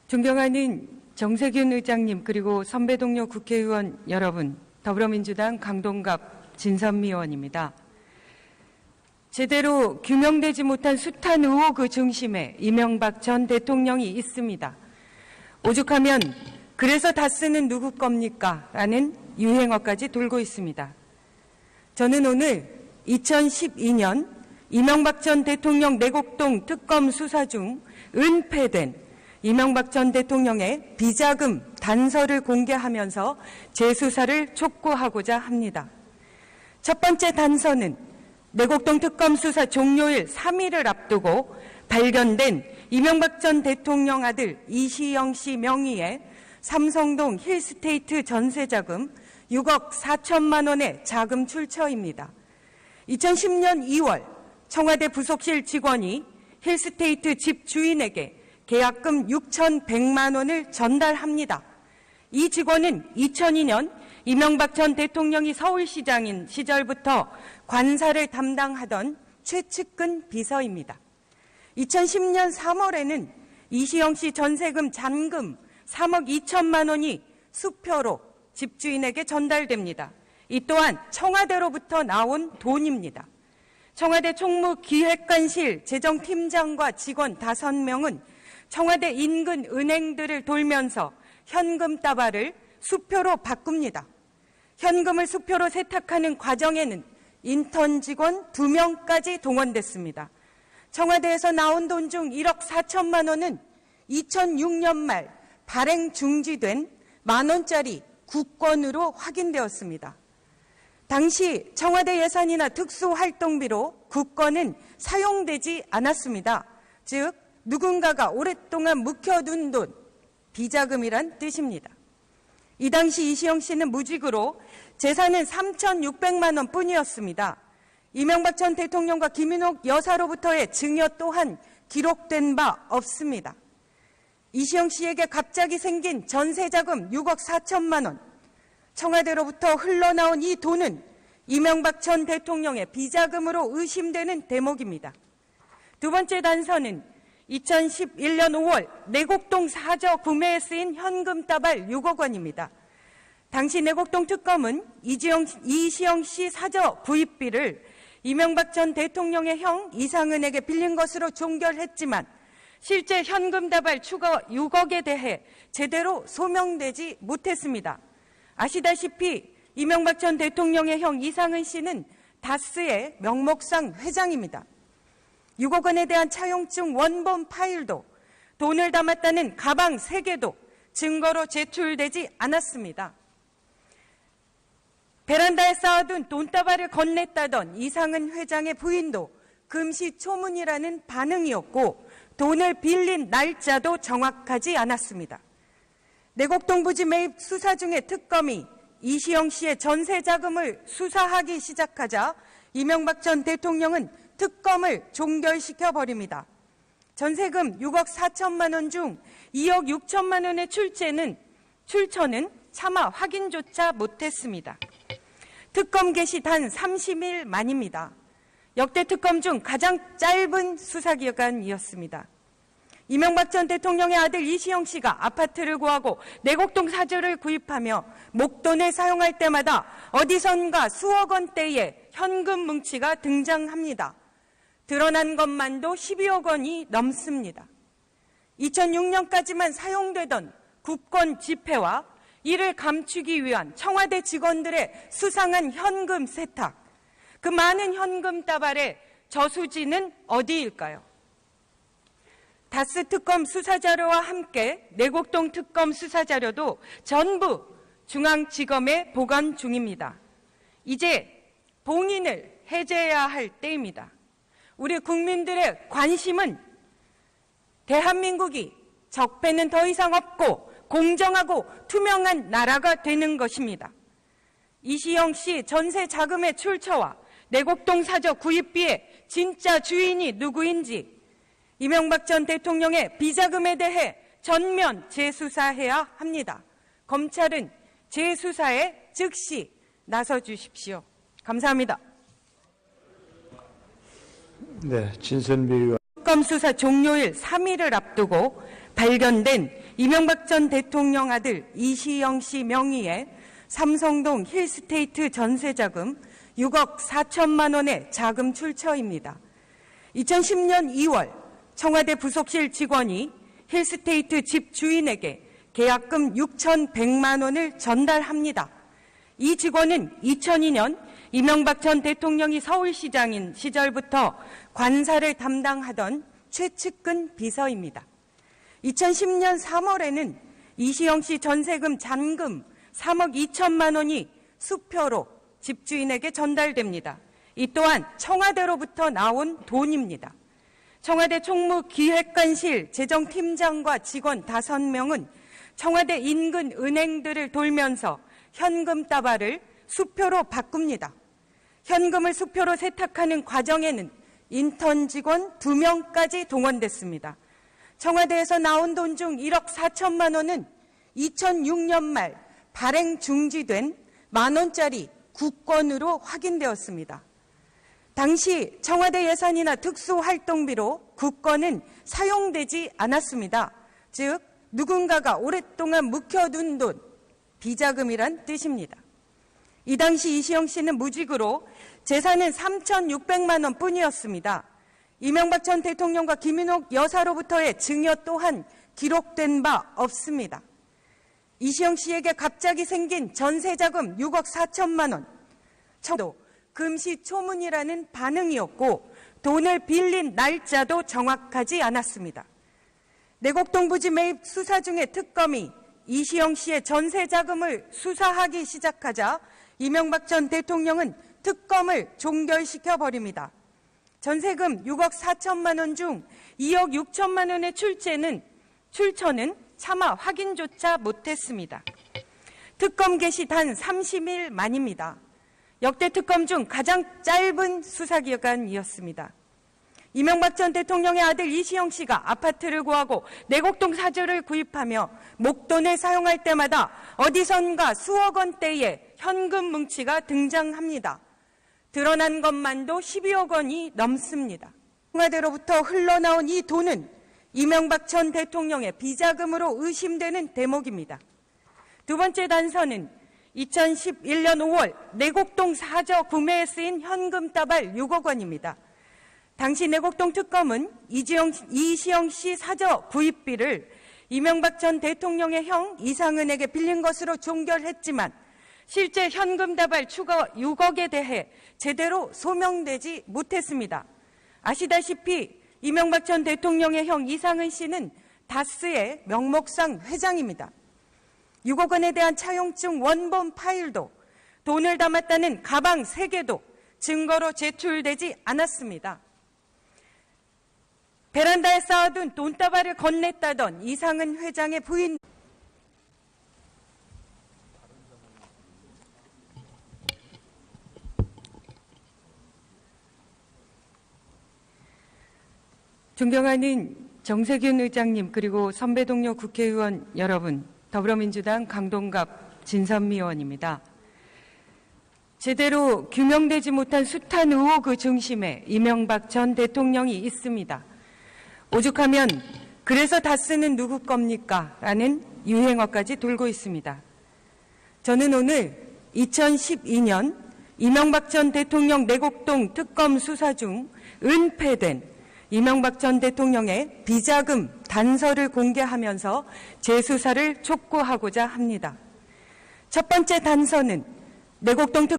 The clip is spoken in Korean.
존경하는 정세균 의장님 그리고 선배 동료 국회의원 여러분, 더불어민주당 강동갑 진선미 의원입니다. 제대로 규명되지 못한 숱한 의혹 그 중심에 이명박 전 대통령이 있습니다. 오죽하면 그래서 다스는 누구 겁니까? 라는 유행어까지 돌고 있습니다. 저는 오늘 2012년 이명박 전 대통령 내곡동 특검 수사 중 은폐된 이명박 전 대통령의 비자금 단서를 공개하면서 재수사를 촉구하고자 합니다. 첫 번째 단서는 내곡동 특검 수사 종료일 3일을 앞두고 발견된 이명박 전 대통령 아들 이시영 씨 명의의 삼성동 힐스테이트 전세자금 6억 4천만 원의 자금 출처입니다. 2010년 2월 청와대 부속실 직원이 힐스테이트 집 주인에게 계약금 6,100만 원을 전달합니다. 이 직원은 2002년 이명박 전 대통령이 서울시장인 시절부터 관사를 담당하던 최측근 비서입니다. 2010년 3월에는 이시영 씨 전세금 잔금 3억 2천만 원이 수표로 집주인에게 전달됩니다. 이 또한 청와대로부터 나온 돈입니다. 청와대 총무기획관실 재정팀장과 직원 5명은 청와대 인근 은행들을 돌면서 현금 따발을 수표로 바꿉니다. 현금을 수표로 세탁하는 과정에는 인턴 직원 2명까지 동원됐습니다. 청와대에서 나온 돈 중 1억 4천만 원은 2006년 말 발행 중지된 10,000원짜리 국권으로 확인되었습니다. 당시 청와대 예산이나 특수활동비로 국권은 사용되지 않았습니다. 즉 누군가가 오랫동안 묵혀둔 돈, 비자금이란 뜻입니다. 이 당시 이시영 씨는 무직으로 재산은 3,600만 원 뿐이었습니다. 이명박 전 대통령과 김윤옥 여사로부터의 증여 또한 기록된 바 없습니다. 이시영 씨에게 갑자기 생긴 전세자금 6억 4천만 원, 청와대로부터 흘러나온 이 돈은 이명박 전 대통령의 비자금으로 의심되는 대목입니다. 두 번째 단서는 2011년 5월 내곡동 사저 구매에 쓰인 현금 따발 6억 원입니다. 당시 내곡동 특검은 이시영 씨 사저 구입비를 이명박 전 대통령의 형 이상은에게 빌린 것으로 종결했지만 실제 현금 다발 추가 6억에 대해 제대로 소명되지 못했습니다. 아시다시피 이명박 전 대통령의 형 이상은 씨는 다스의 명목상 회장입니다. 6억 원에 대한 차용증 원본 파일도 돈을 담았다는 가방 3개도 증거로 제출되지 않았습니다. 베란다에 쌓아둔 돈다발을 건넸다던 이상은 회장의 부인도 금시초문이라는 반응이었고 돈을 빌린 날짜도 정확하지 않았습니다. 내곡동 부지 매입 수사 중에 특검이 이시영 씨의 전세 자금을 수사하기 시작하자 이명박 전 대통령은 특검을 종결시켜 버립니다. 전세금 6억 4천만 원 중 2억 6천만 원의 출처는 차마 확인조차 못했습니다. 특검 개시 단 30일 만입니다. 역대 특검 중 가장 짧은 수사기간이었습니다. 이명박 전 대통령의 아들 이시영 씨가 아파트를 구하고 내곡동 사저를 구입하며 목돈을 사용할 때마다 어디선가 수억 원대의 현금 뭉치가 등장합니다. 드러난 것만도 12억 원이 넘습니다. 2006년까지만 사용되던 국권 지폐와 이를 감추기 위한 청와대 직원들의 수상한 현금 세탁, 그 많은 현금 따발의 저수지는 어디일까요? 다스 특검 수사자료와 함께 내곡동 특검 수사자료도 전부 중앙지검에 보관 중입니다. 이제 봉인을 해제해야 할 때입니다. 우리 국민들의 관심은 대한민국이 적폐는 더 이상 없고 공정하고 투명한 나라가 되는 것입니다. 이시영 씨 전세 자금의 출처와 내곡동 사저 구입비의 진짜 주인이 누구인지 이명박 전 대통령의 비자금에 대해 전면 재수사해야 합니다. 검찰은 재수사에 즉시 나서 주십시오. 감사합니다. 네, 진선미 의원. 특검 수사 종료일 3일을 앞두고 발견된 이명박 전 대통령 아들 이시영 씨 명의의 삼성동 힐스테이트 전세자금 6억 4천만 원의 자금 출처입니다. 2010년 2월 청와대 부속실 직원이 힐스테이트 집 주인에게 계약금 6,100만 원을 전달합니다. 이 직원은 2002년 이명박 전 대통령이 서울시장인 시절부터 관사를 담당하던 최측근 비서입니다. 2010년 3월에는 이시영 씨 전세금 잔금 3억 2천만 원이 수표로 집주인에게 전달됩니다. 이 또한 청와대로부터 나온 돈입니다. 청와대 총무기획관실 재정팀장과 직원 5명은 청와대 인근 은행들을 돌면서 현금 따발을 수표로 바꿉니다. 현금을 수표로 세탁하는 과정에는 인턴 직원 2명까지 동원됐습니다. 청와대에서 나온 돈 중 1억 4천만 원은 2006년 말 발행 중지된 10,000원짜리 국권으로 확인되었습니다. 당시 청와대 예산이나 특수활동비로 국권은 사용되지 않았습니다. 즉 누군가가 오랫동안 묵혀둔 돈, 비자금이란 뜻입니다. 이 당시 이시영 씨는 무직으로 재산은 3,600만 원 뿐이었습니다. 이명박 전 대통령과 김윤옥 여사로부터의 증여 또한 기록된 바 없습니다. 이시영 씨에게 갑자기 생긴 전세자금 6억 4천만 원, 청도 금시초문이라는 반응이었고 돈을 빌린 날짜도 정확하지 않았습니다. 내곡동 부지 매입 수사 중에 특검이 이시영 씨의 전세자금을 수사하기 시작하자 이명박 전 대통령은 특검을 종결시켜 버립니다. 전세금 6억 4천만 원 중 2억 6천만 원의 출처는 차마 확인조차 못했습니다. 특검 개시 단 30일 만입니다. 역대 특검 중 가장 짧은 수사기간이었습니다. 이명박 전 대통령의 아들 이시영 씨가 아파트를 구하고 내곡동 사저를 구입하며 목돈을 사용할 때마다 어디선가 수억 원대의 현금 뭉치가 등장합니다. 드러난 것만도 12억 원이 넘습니다. 청와대로부터 흘러나온 이 돈은 이명박 전 대통령의 비자금으로 의심되는 대목입니다. 두 번째 단서는 2011년 5월 내곡동 사저 구매에 쓰인 현금 따발 6억 원입니다. 당시 내곡동 특검은 이시영 씨 사저 구입비를 이명박 전 대통령의 형 이상은에게 빌린 것으로 종결했지만 실제 현금 다발 추가 6억에 대해 제대로 소명되지 못했습니다. 아시다시피 이명박 전 대통령의 형 이상은 씨는 다스의 명목상 회장입니다. 6억 원에 대한 차용증 원본 파일도 돈을 담았다는 가방 3개도 증거로 제출되지 않았습니다. 베란다에 쌓아둔 돈다발을 건넸다던 이상은 회장의 부인 존경하는 정세균 의장님 그리고 선배 동료 국회의원 여러분, 더불어민주당 강동갑 진선미 의원입니다. 제대로 규명되지 못한 숱한 의혹의 중심에 이명박 전 대통령이 있습니다. 오죽하면 그래서 다스는 누구 겁니까? 라는 유행어까지 돌고 있습니다. 저는 오늘 2012년 이명박 전 대통령 내곡동 특검 수사 중 은폐된 이명박 전 대통령의 비자금 단서를 공개하면서 재수사를 촉구하고자 합니다. 첫 번째 단서는 내곡동